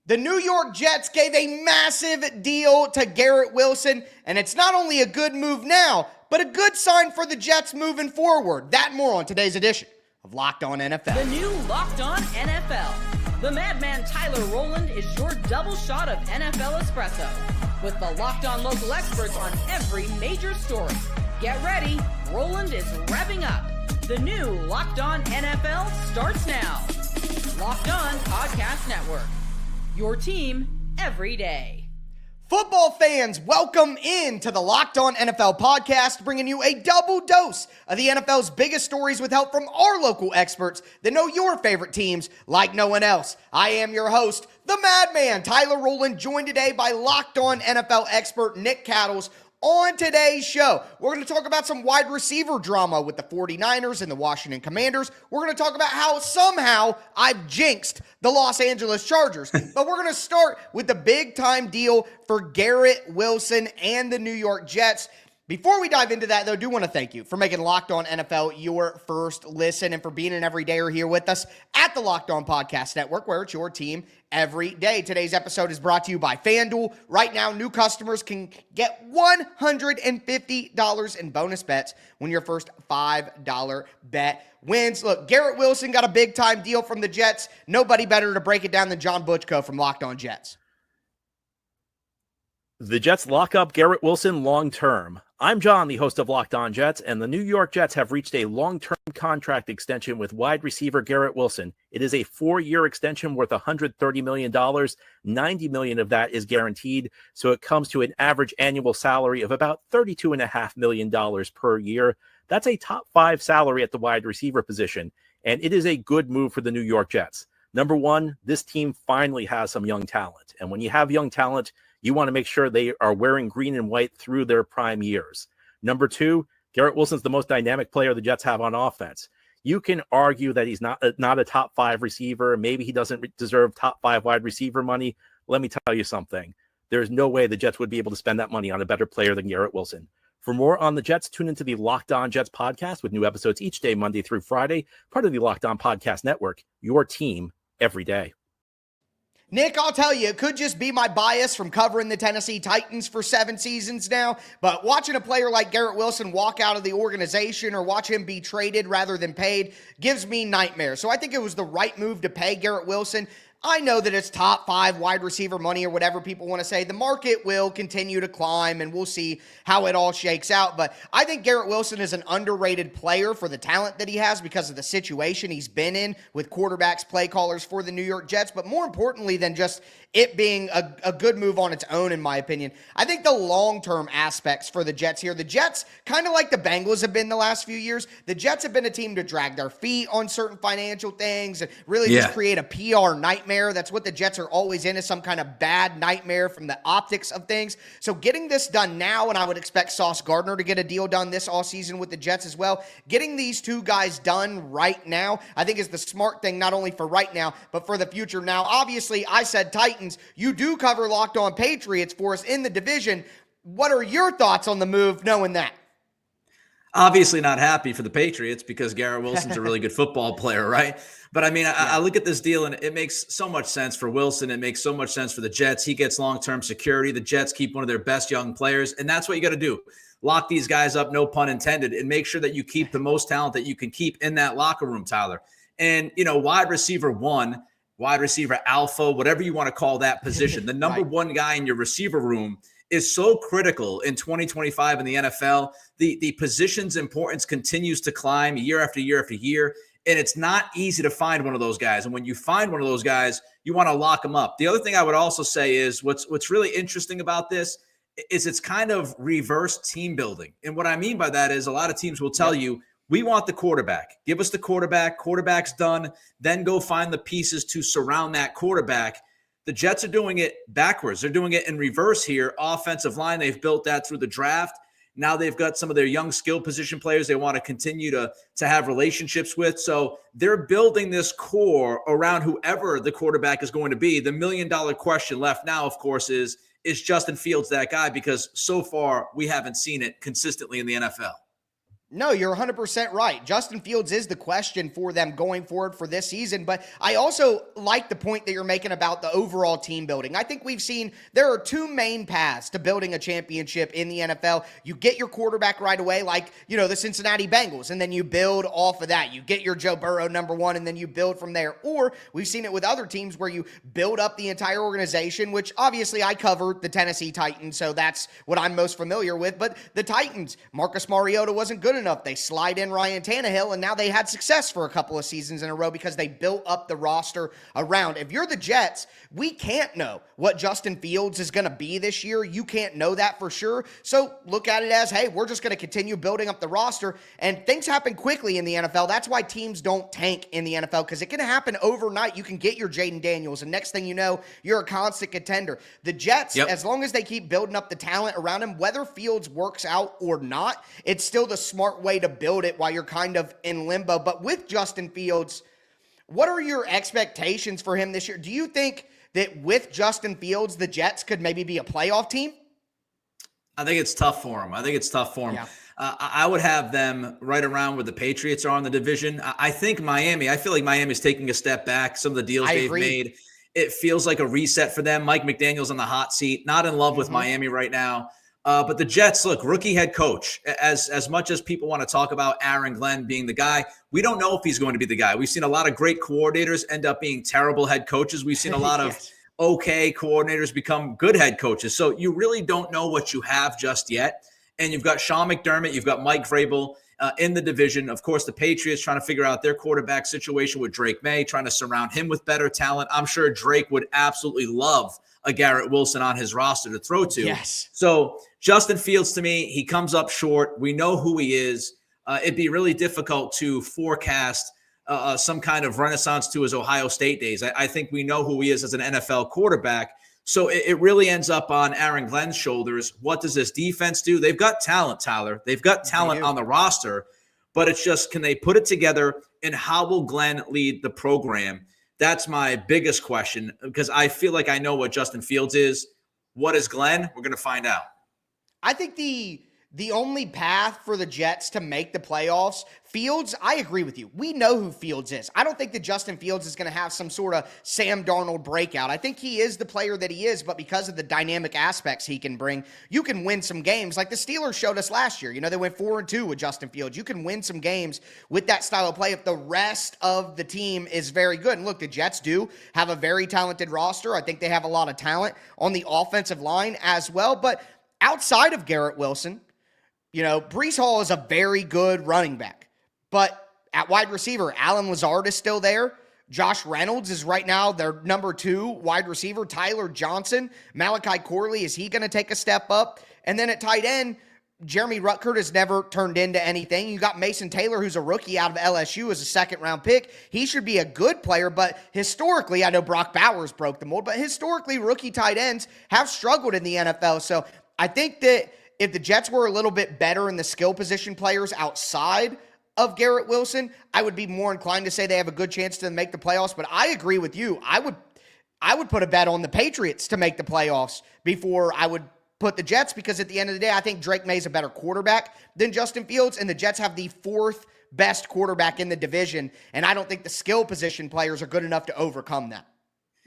The New York Jets gave a massive deal to Garrett Wilson, and it's not only a good move now, but a good sign for the Jets moving forward. That and more on today's edition of Locked On NFL. The new Locked On NFL. The madman Tyler Rowland is your double shot of NFL espresso, with the Locked On local experts on every major story. Get ready, Rowland is revving up. The new Locked On NFL starts now. Locked On Podcast Network. Your team every day. Football fans, welcome in to the Locked On NFL podcast, bringing you a double dose of the NFL's biggest stories with help from our local experts that know your favorite teams like no one else. I am your host, the madman, Tyler Rowland, joined today by Locked On NFL expert Nick Cattles. On today's show, we're going to talk about some wide receiver drama with the 49ers and the Washington Commanders. We're going to talk about how somehow I've jinxed the Los Angeles Chargers. But we're going to start with the big-time deal for Garrett Wilson and the New York Jets. Before we dive into that, though, I do want to thank you for making Locked On NFL your first listen and for being an everydayer here with us at the Locked On Podcast Network, where it's your team every day. Today's episode is brought to you by FanDuel. Right now, new customers can get $150 in bonus bets when your first $5 bet wins. Look, Garrett Wilson got a big-time deal from the Jets. Nobody better to break it down than John Butchko from Locked On Jets. The Jets lock up Garrett Wilson long-term. I'm John, the host of Locked On Jets, and the New York Jets have reached a long-term contract extension with wide receiver Garrett Wilson. It is a 4-year extension worth $130 million. $90 million of that is guaranteed, so it comes to an average annual salary of about $32.5 million per year. That's a top 5 salary at the wide receiver position, and it is a good move for the New York Jets. Number one, this team finally has some young talent, and when you have young talent, you want to make sure they are wearing green and white through their prime years. Number two, Garrett Wilson's the most dynamic player the Jets have on offense. You can argue that he's not a top 5 receiver. Maybe he doesn't deserve top 5 wide receiver money. Let me tell you something. There's no way the Jets would be able to spend that money on a better player than Garrett Wilson. For more on the Jets, tune into the Locked On Jets podcast with new episodes each day, Monday through Friday, part of the Locked On Podcast Network, your team every day. Nick, I'll tell you, it could just be my bias from covering the Tennessee Titans for 7 seasons now, but watching a player like Garrett Wilson walk out of the organization or watch him be traded rather than paid gives me nightmares. So I think it was the right move to pay Garrett Wilson. I know that it's top 5 wide receiver money or whatever people want to say. The market will continue to climb, and we'll see how it all shakes out. But I think Garrett Wilson is an underrated player for the talent that he has because of the situation he's been in with quarterbacks, play callers for the New York Jets. But more importantly than just it being a good move on its own, in my opinion, I think the long-term aspects for the Jets here, the Jets, kind of like the Bengals have been the last few years, the Jets have been a team to drag their feet on certain financial things and really just create a PR nightmare. That's what the Jets are always in, is some kind of bad nightmare from the optics of things. So getting this done now, and I would expect Sauce Gardner to get a deal done this offseason with the Jets as well, getting these two guys done right now, I think is the smart thing, not only for right now, but for the future. Now, obviously, I said Titans. You do cover Locked On Patriots for us in the division. What are your thoughts on the move, knowing that? Obviously not happy for the Patriots because Garrett Wilson's a really good football player, right? But I mean, I look at this deal and it makes so much sense for Wilson. It makes so much sense for the Jets. He gets long-term security. The Jets keep one of their best young players, and that's what you got to do. Lock these guys up, no pun intended, and make sure that you keep the most talent that you can keep in that locker room, Tyler. And, you know, wide receiver 1, wide receiver alpha, whatever you want to call that position, the number one guy in your receiver room is so critical in 2025 in the NFL. The position's importance continues to climb year after year after year, and it's not easy to find one of those guys. And when you find one of those guys, you want to lock them up. The other thing I would also say is what's really interesting about this is it's kind of reverse team building. And what I mean by that is a lot of teams will tell you, we want the quarterback. Give us the quarterback. Quarterback's done. Then go find the pieces to surround that quarterback. The Jets are doing it backwards. They're doing it in reverse here. Offensive line, they've built that through the draft. Now they've got some of their young skill position players they want to continue to have relationships with. So they're building this core around whoever the quarterback is going to be. The $1 million question left now, of course, is Justin Fields that guy? Because so far we haven't seen it consistently in the NFL. No, you're 100% right. Justin Fields is the question for them going forward for this season, but I also like the point that you're making about the overall team building. I think we've seen there are two main paths to building a championship in the NFL. You get your quarterback right away, like, the Cincinnati Bengals, and then you build off of that. You get your Joe Burrow number one, and then you build from there. Or we've seen it with other teams where you build up the entire organization, which obviously I covered the Tennessee Titans, so that's what I'm most familiar with. But the Titans, Marcus Mariota wasn't good enough. They slide in Ryan Tannehill, and now they had success for a couple of seasons in a row because they built up the roster around. If you're the Jets, we can't know what Justin Fields is going to be this year. You can't know that for sure. So look at it as, hey, we're just going to continue building up the roster, and things happen quickly in the NFL. That's why teams don't tank in the NFL, because it can happen overnight. You can get your Jaden Daniels, and next thing you know, you're a constant contender. The Jets, as long as they keep building up the talent around him, whether Fields works out or not, it's still the smart way to build it while you're kind of in limbo. But with Justin Fields, what are your expectations for him this year? Do you think that with Justin Fields, the Jets could maybe be a playoff team? I think it's tough for him. Yeah. I would have them right around where the Patriots are in the division. I think I feel like Miami's taking a step back. Some of the deals they've made, it feels like a reset for them. Mike McDaniel's on the hot seat, not in love with Miami right now. But the Jets, look, rookie head coach. As much as people want to talk about Aaron Glenn being the guy, we don't know if he's going to be the guy. We've seen a lot of great coordinators end up being terrible head coaches. We've seen a lot of okay coordinators become good head coaches. So you really don't know what you have just yet. And you've got Sean McDermott, you've got Mike Vrabel in the division. Of course, the Patriots trying to figure out their quarterback situation with Drake May, trying to surround him with better talent. I'm sure Drake would absolutely love a Garrett Wilson on his roster to throw to. Yes. So Justin Fields, to me, he comes up short. We know who he is. It'd be really difficult to forecast some kind of renaissance to his Ohio State days. I think we know who he is as an NFL quarterback. So it really ends up on Aaron Glenn's shoulders. What does this defense do? They've got talent, Tyler. They've got talent on the roster, but it's just, can they put it together, and how will Glenn lead the program? That's my biggest question, because I feel like I know what Justin Fields is. What is Glenn? We're going to find out. I think the only path for the Jets to make the playoffs, Fields, I agree with you. We know who Fields is. I don't think that Justin Fields is going to have some sort of Sam Darnold breakout. I think he is the player that he is, but because of the dynamic aspects he can bring, you can win some games like the Steelers showed us last year. They went 4-2 with Justin Fields. You can win some games with that style of play if the rest of the team is very good. And look, the Jets do have a very talented roster. I think they have a lot of talent on the offensive line as well. But outside of Garrett Wilson, Breece Hall is a very good running back. But at wide receiver, Alan Lazard is still there. Josh Reynolds is right now their number 2 wide receiver. Tyler Johnson, Malachi Corley, is he going to take a step up? And then at tight end, Jeremy Ruckert has never turned into anything. You got Mason Taylor, who's a rookie out of LSU as a second-round pick. He should be a good player, but historically, I know Brock Bowers broke the mold, but historically, rookie tight ends have struggled in the NFL. So I think that if the Jets were a little bit better in the skill position players outside of Garrett Wilson, I would be more inclined to say they have a good chance to make the playoffs. But I agree with you. I would put a bet on the Patriots to make the playoffs before I would put the Jets, because at the end of the day, I think Drake May is a better quarterback than Justin Fields, and the Jets have the 4th best quarterback in the division, and I don't think the skill position players are good enough to overcome that.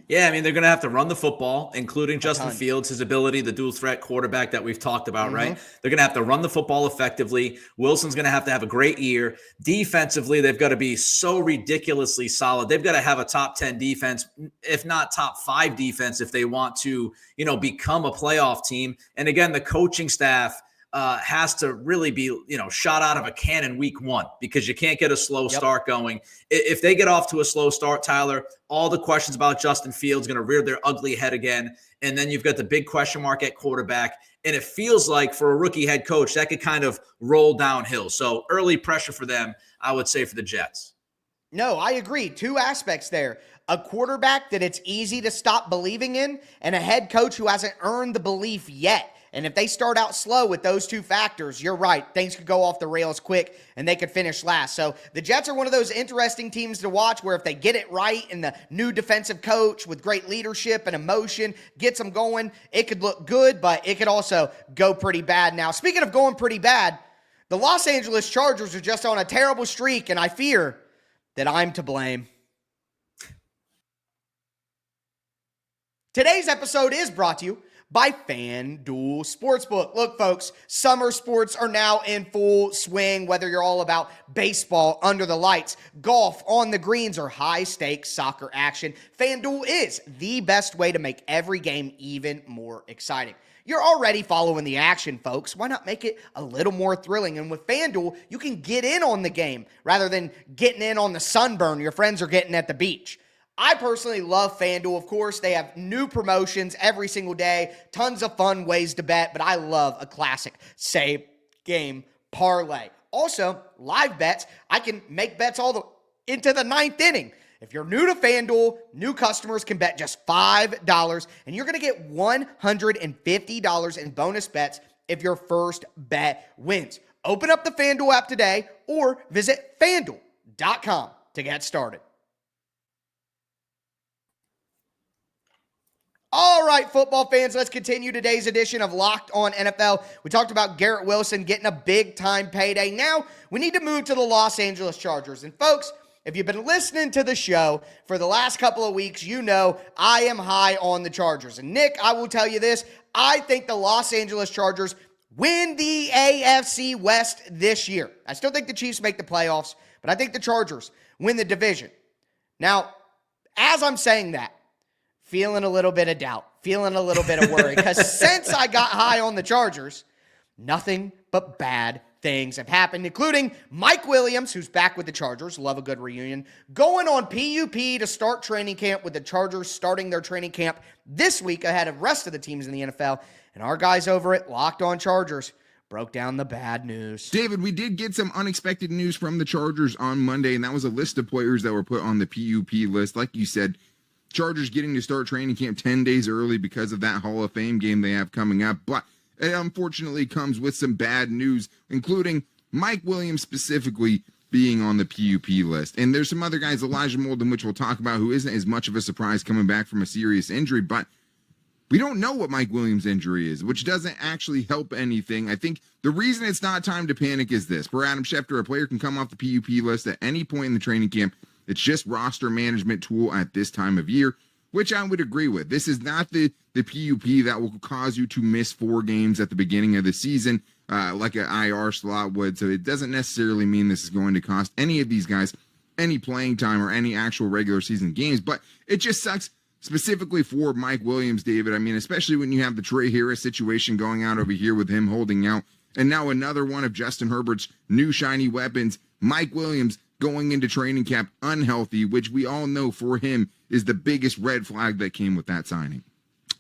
Yeah, I mean, they're going to have to run the football, including Justin Fields, his ability, the dual threat quarterback that we've talked about, right? They're going to have to run the football effectively. Wilson's going to have a great year. Defensively, they've got to be so ridiculously solid. They've got to have a top 10 defense, if not top 5 defense, if they want to, become a playoff team. And again, the coaching staff has to really be, shot out of a cannon week 1, because you can't get a slow start going. If they get off to a slow start, Tyler, all the questions about Justin Fields going to rear their ugly head again. And then you've got the big question mark at quarterback. And it feels like for a rookie head coach, that could kind of roll downhill. So early pressure for them, I would say, for the Jets. No, I agree. 2 aspects there. A quarterback that it's easy to stop believing in, and a head coach who hasn't earned the belief yet. And if they start out slow with those 2 factors, you're right, things could go off the rails quick and they could finish last. So the Jets are one of those interesting teams to watch where if they get it right and the new defensive coach with great leadership and emotion gets them going, it could look good, but it could also go pretty bad. Now, speaking of going pretty bad, The Los Angeles Chargers are just on a terrible streak, and I fear that I'm to blame. Today's episode is brought to you by FanDuel Sportsbook. Look, folks, summer sports are now in full swing, whether you're all about baseball under the lights, golf on the greens, or high-stakes soccer action. FanDuel is the best way to make every game even more exciting. You're already following the action, folks. Why not make it a little more thrilling? And with FanDuel, you can get in on the game rather than getting in on the sunburn your friends are getting at the beach. I personally love FanDuel. Of course, they have new promotions every single day, tons of fun ways to bet, but I love a classic same game parlay. Also, live bets. I can make bets into the ninth inning. If you're new to FanDuel, new customers can bet just $5, and you're going to get $150 in bonus bets if your first bet wins. Open up the FanDuel app today or visit FanDuel.com to get started. All right, football fans, let's continue today's edition of Locked On NFL. We talked about Garrett Wilson getting a big-time payday. Now, we need to move to the Los Angeles Chargers. And folks, if you've been listening to the show for the last couple of weeks, you know I am high on the Chargers. And Nick, I will tell you this, I think the Los Angeles Chargers win the AFC West this year. I still think the Chiefs make the playoffs, but I think the Chargers win the division. Now, as I'm saying that, feeling a little bit of doubt, feeling a little bit of worry, because since I got high on the Chargers, nothing but bad things have happened, including Mike Williams, who's back with the Chargers, love a good reunion, going on PUP to start training camp, with the Chargers starting their training camp this week ahead of the rest of the teams in the NFL, and our guys over at Locked On Chargers broke down the bad news. David, we did get some unexpected news from the Chargers on Monday, and that was a list of players that were put on the PUP list. Like you said, Chargers getting to start training camp 10 days early because of that Hall of Fame game they have coming up. But it unfortunately comes with some bad news, including Mike Williams specifically being on the PUP list. And there's some other guys, Elijah Molden, which we'll talk about, who isn't as much of a surprise coming back from a serious injury. But we don't know what Mike Williams' injury is, which doesn't actually help anything. I think the reason it's not time to panic is this. Per Adam Schefter, a player can come off the PUP list at any point in the training camp. It's just roster management tool at this time of year, which I would agree with. This is not the PUP that will cause you to miss 4 games at the beginning of the season, like an IR slot would. So it doesn't necessarily mean this is going to cost any of these guys any playing time or any actual regular season games. But it just sucks specifically for Mike Williams, David. I mean, especially when you have the Trey Harris situation going out over here with him holding out. And now another one of Justin Herbert's new shiny weapons, Mike Williams, going into training camp unhealthy, which we all know for him is the biggest red flag that came with that signing.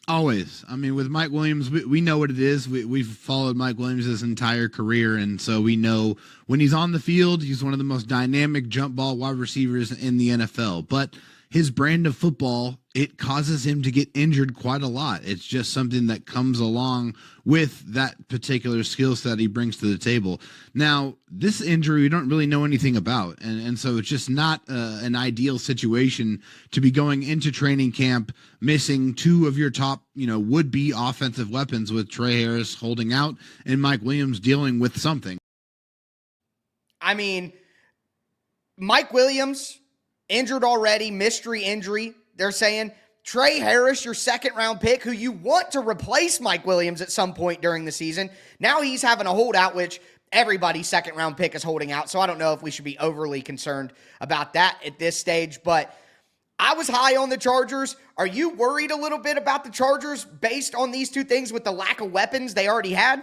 Always. I mean, with Mike Williams, we know what it is. We've followed Mike Williams his entire career, and so we know when he's on the field, he's one of the most dynamic jump ball wide receivers in the NFL. But his brand of football, it causes him to get injured quite a lot. It's just something that comes along with that particular skill set he brings to the table. Now, this injury we don't really know anything about, and so it's just not an ideal situation to be going into training camp missing 2 of your top, would-be offensive weapons, with Trey Harris holding out and Mike Williams dealing with something. I mean, Mike Williams injured already, mystery injury. They're saying Trey Harris, your second-round pick, who you want to replace Mike Williams at some point during the season. Now he's having a holdout, which everybody's second-round pick is holding out, so I don't know if we should be overly concerned about that at this stage. But I was high on the Chargers. Are you worried a little bit about the Chargers based on these 2 things with the lack of weapons they already had?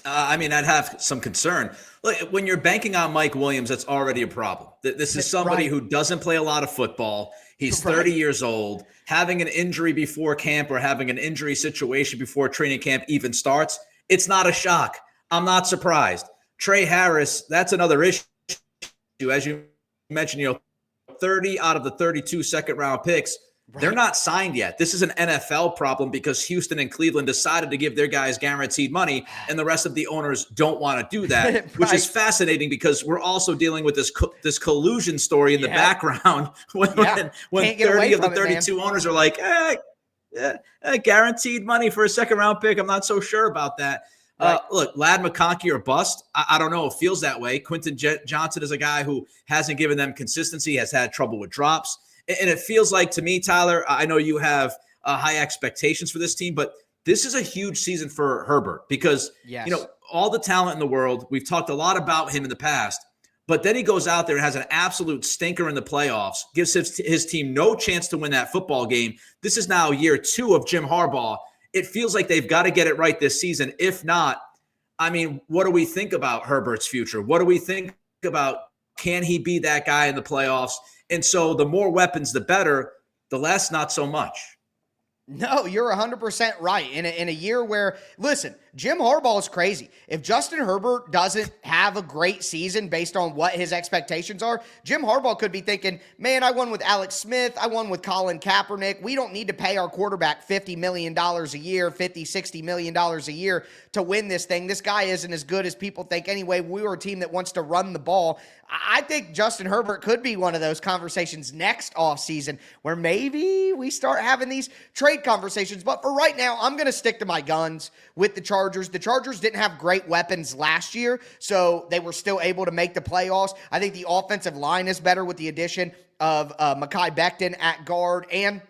I'd have some concern. Look, when you're banking on Mike Williams, that's already a problem. This is somebody who doesn't play a lot of football. He's 30 years old. Having an injury before camp or having an injury situation before training camp even starts, it's not a shock. I'm not surprised. Trey Harris, that's another issue. As you mentioned, 30 out of the 32 second-round picks, they're not signed yet. This is an NFL problem because Houston and Cleveland decided to give their guys guaranteed money, and the rest of the owners don't want to do that, which is fascinating because we're also dealing with this collusion story in the background when 30 of the 32 owners are like, guaranteed money for a second-round pick. I'm not so sure about that. Right. Look, Lad McConkey or bust. I don't know. It feels that way. Quentin Johnson is a guy who hasn't given them consistency, has had trouble with drops. And it feels like to me, Tyler, I know you have high expectations for this team, but this is a huge season for Herbert because, all the talent in the world, we've talked a lot about him in the past, but then he goes out there and has an absolute stinker in the playoffs, gives his team no chance to win that football game. This is now year 2 of Jim Harbaugh. It feels like they've got to get it right this season. If not, I mean, what do we think about Herbert's future? What do we think about, can he be that guy in the playoffs? And so the more weapons, the better, the less, not so much. No, you're 100% right. In a year where, listen, Jim Harbaugh is crazy. If Justin Herbert doesn't have a great season based on what his expectations are, Jim Harbaugh could be thinking, man, I won with Alex Smith. I won with Colin Kaepernick. We don't need to pay our quarterback $50 million a year, $60 million a year to win this thing. This guy isn't as good as people think anyway. We were a team that wants to run the ball. I think Justin Herbert could be one of those conversations next offseason where maybe we start having these trade conversations. But for right now, I'm going to stick to my guns with the Chargers. The Chargers didn't have great weapons last year, so they were still able to make the playoffs. I think the offensive line is better with the addition of Mekhi Becton at guard, and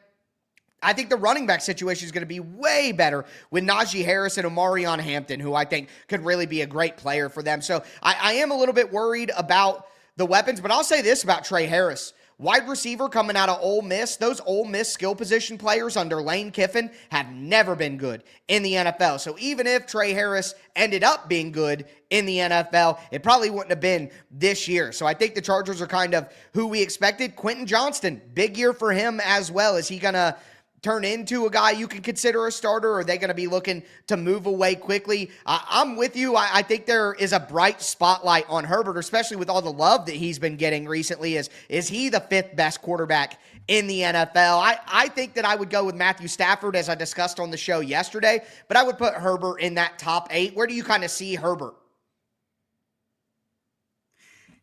I think the running back situation is going to be way better with Najee Harris and Omarion Hampton, who I think could really be a great player for them. So I am a little bit worried about the weapons, but I'll say this about Trey Harris. Wide receiver coming out of Ole Miss, those Ole Miss skill position players under Lane Kiffin have never been good in the NFL. So even if Trey Harris ended up being good in the NFL, it probably wouldn't have been this year. So I think the Chargers are kind of who we expected. Quentin Johnston, big year for him as well. Is he going to turn into a guy you can consider a starter, or are they going to be looking to move away quickly? I'm with you. I think there is a bright spotlight on Herbert, especially with all the love that he's been getting recently. Is he the 5th best quarterback in the NFL? I think that I would go with Matthew Stafford, as I discussed on the show yesterday, but I would put Herbert in that top 8. Where do you kind of see Herbert?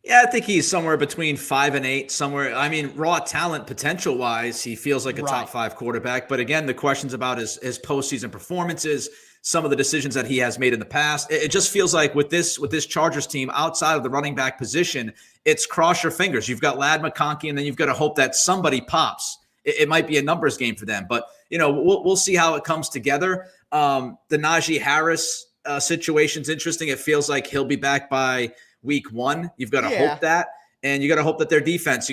Yeah, I think he's somewhere between 5 and 8, somewhere. I mean, raw talent potential wise, he feels like a top 5 quarterback. But again, the questions about his postseason performances, some of the decisions that he has made in the past, it just feels like with this Chargers team outside of the running back position, it's cross your fingers. You've got Lad McConkey, and then you've got to hope that somebody pops. It might be a numbers game for them, but we'll see how it comes together. The Najee Harris situation's interesting. It feels like he'll be back by week 1. You've got to hope that, and you got to hope that their defense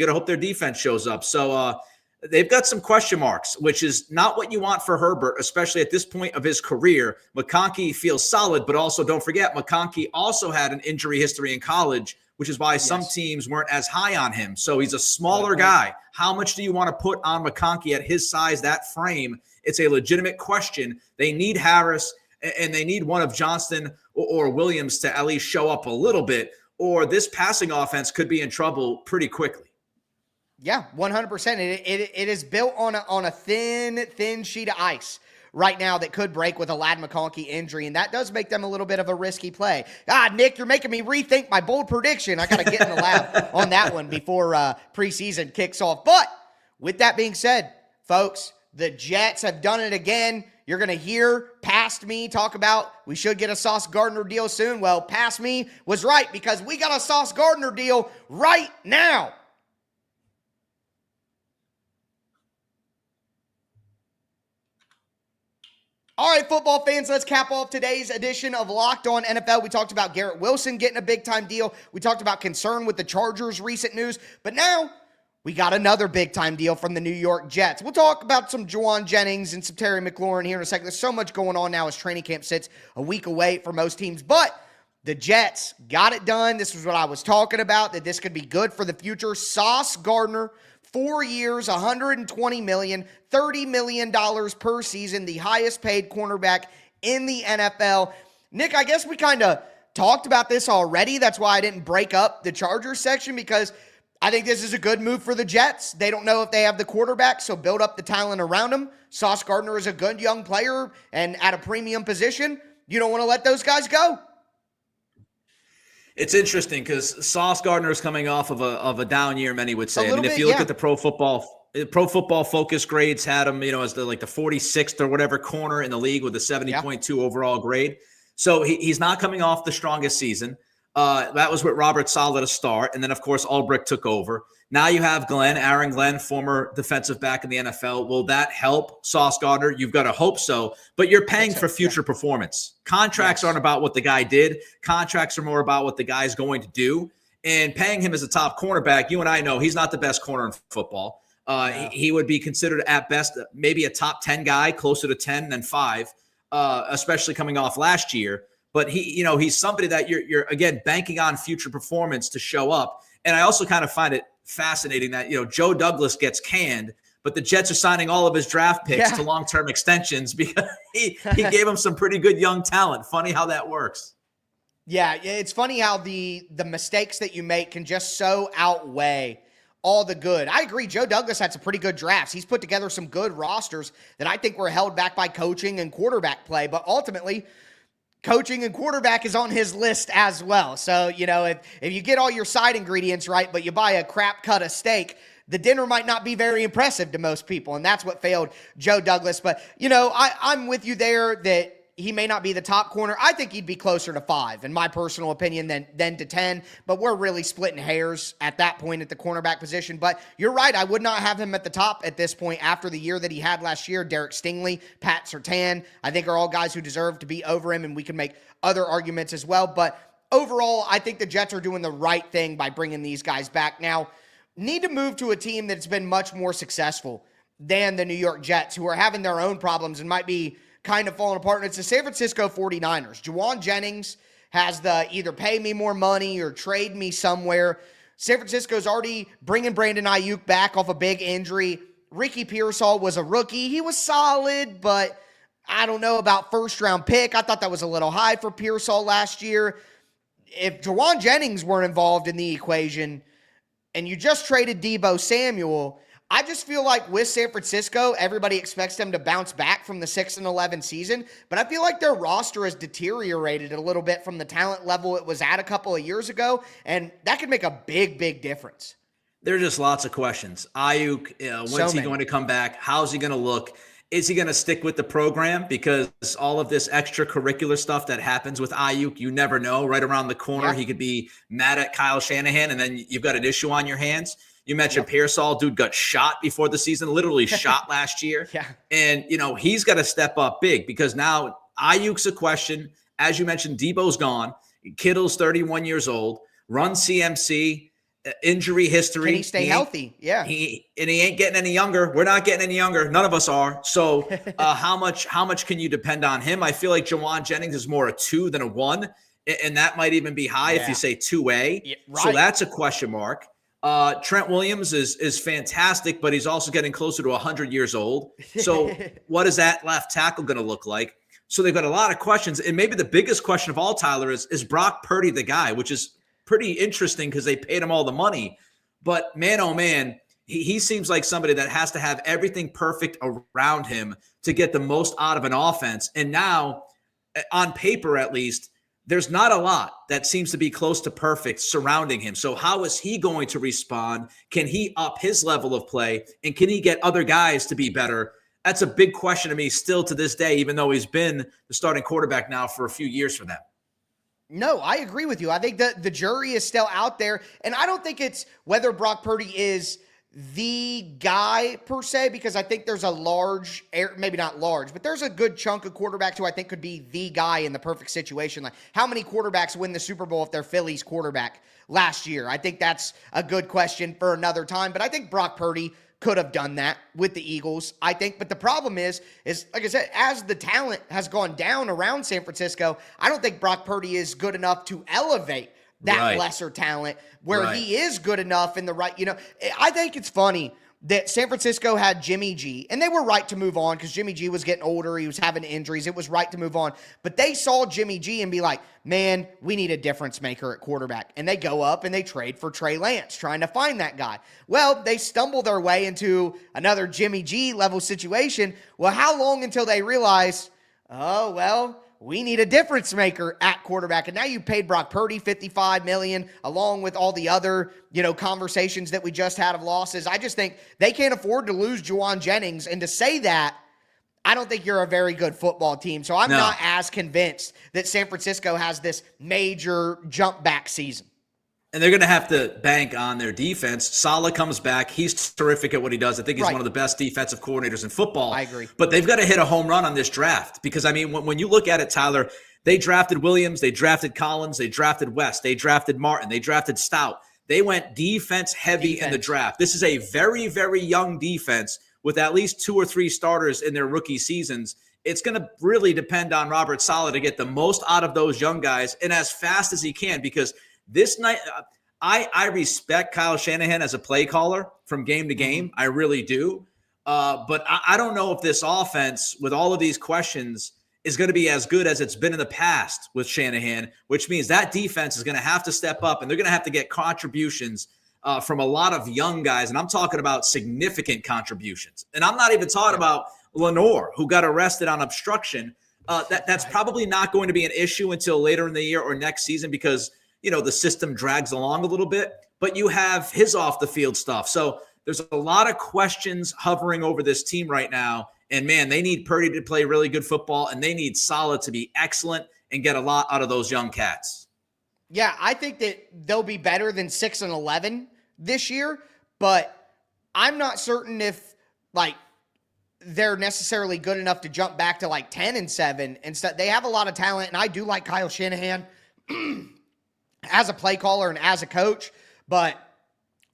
shows up. So they've got some question marks, which is not what you want for Herbert, especially at this point of his career. McConkey feels solid, but also don't forget, McConkey also had an injury history in college, which is why some teams weren't as high on him. So he's a smaller guy. How much do you want to put on McConkey at his size, that frame? It's a legitimate question. They need Harris, and they need one of Johnston or Williams to at least show up a little bit, or this passing offense could be in trouble pretty quickly. Yeah, 100%. It is built on a thin sheet of ice right now that could break with a Lad McConkey injury, and that does make them a little bit of a risky play. Nick, you're making me rethink my bold prediction. I got to get in the lab on that one before preseason kicks off. But with that being said, folks, the Jets have done it again. You're going to hear past me talk about we should get a Sauce Gardner deal soon. Well, past me was right, because we got a Sauce Gardner deal right now. All right, football fans, let's cap off today's edition of Locked On NFL. We talked about Garrett Wilson getting a big-time deal. We talked about concern with the Chargers' recent news. But now we got another big-time deal from the New York Jets. We'll talk about some Juwan Jennings and some Terry McLaurin here in a second. There's so much going on now as training camp sits a week away for most teams. But the Jets got it done. This was what I was talking about, that this could be good for the future. Sauce Gardner, 4 years, $120 million, $30 million per season, the highest paid cornerback in the NFL. Nick, I guess we kind of talked about this already. That's why I didn't break up the Chargers section, because I think this is a good move for the Jets. They don't know if they have the quarterback, so build up the talent around him. Sauce Gardner is a good young player and at a premium position. You don't want to let those guys go. It's interesting because Sauce Gardner is coming off of a down year, many would say. I mean, if you look at the Pro Football Focus grades, had him, as the 46th or whatever corner in the league with a 70.2 overall grade. So he's not coming off the strongest season. That was with Robert Saleh to start. And then, of course, Ulbrich took over. Now you have Aaron Glenn, former defensive back in the NFL. Will that help Sauce Gardner? You've got to hope so. But you're paying for future performance. Contracts aren't about what the guy did. Contracts are more about what the guy's going to do. And paying him as a top cornerback, you and I know he's not the best corner in football. He would be considered at best maybe a top 10 guy, closer to 10 than 5, especially coming off last year. But he's somebody that you're again banking on future performance to show up. And I also kind of find it fascinating that Joe Douglas gets canned, but the Jets are signing all of his draft picks to long-term extensions because he gave him some pretty good young talent. Funny how that works. Yeah, it's funny how the mistakes that you make can just so outweigh all the good. I agree. Joe Douglas had some pretty good drafts. He's put together some good rosters that I think were held back by coaching and quarterback play, but ultimately coaching and quarterback is on his list as well. So, if you get all your side ingredients right, but you buy a crap cut of steak, the dinner might not be very impressive to most people. And that's what failed Joe Douglas. But, I'm with you there that he may not be the top corner. I think he'd be closer to 5, in my personal opinion, than to 10. But we're really splitting hairs at that point at the cornerback position. But you're right. I would not have him at the top at this point after the year that he had last year. Derek Stingley, Pat Surtain, I think are all guys who deserve to be over him, and we can make other arguments as well. But overall, I think the Jets are doing the right thing by bringing these guys back. Now, need to move to a team that's been much more successful than the New York Jets, who are having their own problems and might be kind of falling apart, and it's the San Francisco 49ers. Juwan Jennings has the either pay me more money or trade me somewhere. San Francisco's already bringing Brandon Ayuk back off a big injury. Ricky Pearsall was a rookie. He was solid, but I don't know about first-round pick. I thought that was a little high for Pearsall last year. If Juwan Jennings weren't involved in the equation and you just traded Deebo Samuel, I just feel like with San Francisco, everybody expects them to bounce back from the 6-11 season, but I feel like their roster has deteriorated a little bit from the talent level it was at a couple of years ago, and that could make a big, big difference. There are just lots of questions. Ayuk, when's he going to come back? How's he going to look? Is he going to stick with the program? Because all of this extracurricular stuff that happens with Ayuk, you never know. Right around the corner, he could be mad at Kyle Shanahan, and then you've got an issue on your hands. You mentioned Pearsall, dude got shot before the season, literally shot last year. And, he's got to step up big because now Ayuk's a question. As you mentioned, Debo's gone. Kittle's 31 years old. Run CMC, injury history. Can he stay healthy? Yeah. He ain't getting any younger. We're not getting any younger. None of us are. So how much can you depend on him? I feel like Juwan Jennings is more a 2 than a 1. And that might even be high if you say 2A. Yeah, right. So that's a question mark. Trent Williams is fantastic, but he's also getting closer to 100 years old. So what is that left tackle going to look like? So they've got a lot of questions. And maybe the biggest question of all, Tyler, is Brock Purdy the guy, which is pretty interesting because they paid him all the money. But man, oh man, he seems like somebody that has to have everything perfect around him to get the most out of an offense. And now, on paper at least, there's not a lot that seems to be close to perfect surrounding him. So how is he going to respond? Can he up his level of play? And can he get other guys to be better? That's a big question to me still to this day, even though he's been the starting quarterback now for a few years for them. No, I agree with you. I think the jury is still out there. And I don't think it's whether Brock Purdy is the guy per se, because I think there's a large, maybe not large, but there's a good chunk of quarterbacks who I think could be the guy in the perfect situation. Like how many quarterbacks win the Super Bowl if they're Philly's quarterback last year? I think that's a good question for another time, but I think Brock Purdy could have done that with the Eagles, I think. But the problem is like I said, as the talent has gone down around San Francisco, I don't think Brock Purdy is good enough to elevate that lesser talent where he is good enough in the right, I think it's funny that San Francisco had Jimmy G, and they were right to move on because Jimmy G was getting older. He was having injuries. It was right to move on. But they saw Jimmy G and be like, man, we need a difference maker at quarterback. And they go up and they trade for Trey Lance, trying to find that guy. Well, they stumble their way into another Jimmy G level situation. Well, how long until they realize, oh, well, we need a difference maker at quarterback. And now you paid Brock Purdy $55 million, along with all the other, conversations that we just had of losses. I just think they can't afford to lose Juwan Jennings. And to say that, I don't think you're a very good football team. So I'm No. not as convinced that San Francisco has this major jump back season. And they're going to have to bank on their defense. Saleh comes back. He's terrific at what he does. I think he's one of the best defensive coordinators in football. I agree. But they've got to hit a home run on this draft because, I mean, when you look at it, Tyler, they drafted Williams, they drafted Collins, they drafted West, they drafted Martin, they drafted Stout. They went defense heavy in the draft. This is a very, very young defense with at least 2 or 3 starters in their rookie seasons. It's going to really depend on Robert Saleh to get the most out of those young guys and as fast as he can because this night, I respect Kyle Shanahan as a play caller from game to game. I really do. But I don't know if this offense, with all of these questions, is going to be as good as it's been in the past with Shanahan, which means that defense is going to have to step up and they're going to have to get contributions from a lot of young guys. And I'm talking about significant contributions. And I'm not even talking about Lenore, who got arrested on obstruction. That's probably not going to be an issue until later in the year or next season because – the system drags along a little bit, but you have his off the field stuff. So there's a lot of questions hovering over this team right now. And man, they need Purdy to play really good football and they need Saleh to be excellent and get a lot out of those young cats. Yeah, I think that they'll be better than 6-11 this year, but I'm not certain if they're necessarily good enough to jump back to 10-7 instead. They have a lot of talent and I do like Kyle Shanahan as a play caller and as a coach, but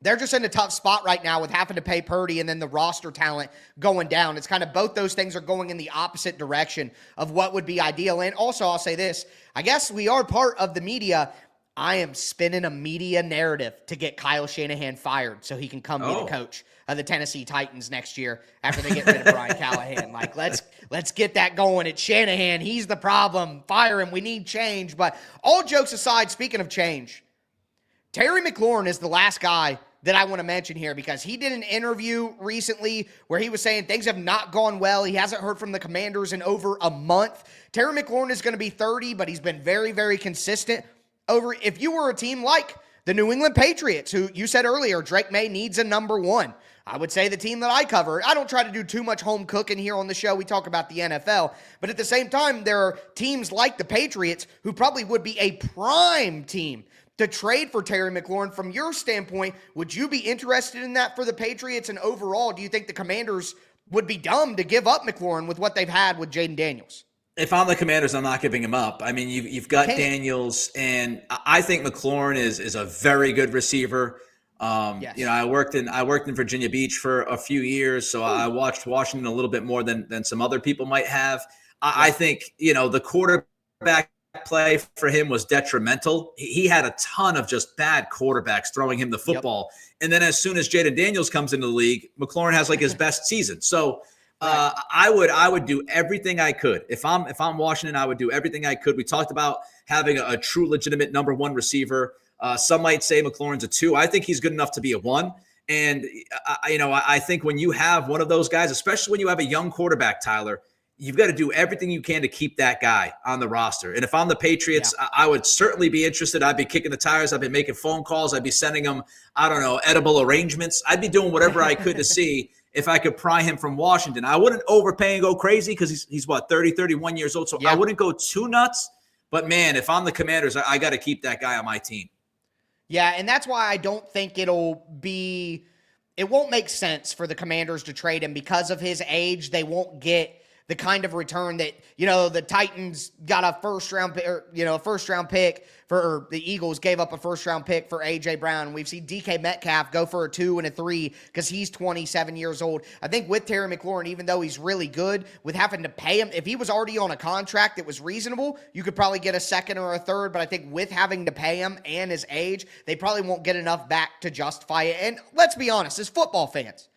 they're just in a tough spot right now with having to pay Purdy and then the roster talent going down. It's kind of both those things are going in the opposite direction of what would be ideal. And also, I'll say this, I guess we are part of the media. I am spinning a media narrative to get Kyle Shanahan fired so he can come be the coach of the Tennessee Titans next year after they get rid of Brian Callahan. Let's get that going. It's Shanahan. He's the problem. Fire him. We need change. But all jokes aside, speaking of change, Terry McLaurin is the last guy that I want to mention here because he did an interview recently where he was saying things have not gone well. He hasn't heard from the Commanders in over a month. Terry McLaurin is going to be 30, but he's been very, very consistent. If you were a team like the New England Patriots, who you said earlier, Drake May needs a number 1. I would say the team that I cover. I don't try to do too much home cooking here on the show. We talk about the NFL. But at the same time, there are teams like the Patriots who probably would be a prime team to trade for Terry McLaurin. From your standpoint, would you be interested in that for the Patriots? And overall, do you think the Commanders would be dumb to give up McLaurin with what they've had with Jaden Daniels? If I'm the Commanders, I'm not giving him up. I mean, you've got Daniels, and I think McLaurin is a very good receiver. Yes. I worked in Virginia Beach for a few years, so I watched Washington a little bit more than some other people might have. I think, the quarterback play for him was detrimental. He had a ton of just bad quarterbacks throwing him the football. Yep. And then as soon as Jaden Daniels comes into the league, McLaurin has his best season. So I would do everything I could. If I'm Washington, I would do everything I could. We talked about having a true legitimate number 1 receiver. Some might say McLaurin's a 2. I think he's good enough to be a 1. And, I think when you have one of those guys, especially when you have a young quarterback, Tyler, you've got to do everything you can to keep that guy on the roster. And if I'm the Patriots, I would certainly be interested. I'd be kicking the tires. I'd be making phone calls. I'd be sending them, edible arrangements. I'd be doing whatever I could to see if I could pry him from Washington. I wouldn't overpay and go crazy because he's 30, 31 years old. So I wouldn't go too nuts. But, man, if I'm the Commanders, I got to keep that guy on my team. Yeah, and that's why I don't think it won't make sense for the Commanders to trade him because of his age. They won't get the kind of return that, the Titans got a first round pick or the Eagles gave up a first round pick for A.J. Brown. We've seen DK Metcalf go for a 2 and a 3 because he's 27 years old. I think with Terry McLaurin, even though he's really good, with having to pay him, if he was already on a contract that was reasonable, you could probably get a 2nd or a 3rd. But I think with having to pay him and his age, they probably won't get enough back to justify it. And let's be honest, as football fans,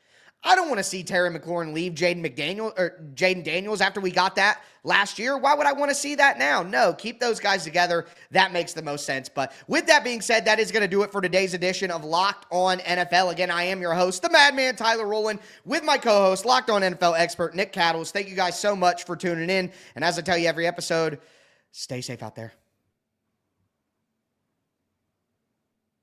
I don't want to see Terry McLaurin leave Jaden Daniels after we got that last year. Why would I want to see that now? No, keep those guys together. That makes the most sense. But with that being said, that is going to do it for today's edition of Locked On NFL. Again, I am your host, the Madman Tyler Rowland, with my co-host, Locked On NFL expert Nick Cattles. Thank you guys so much for tuning in. And as I tell you every episode, stay safe out there.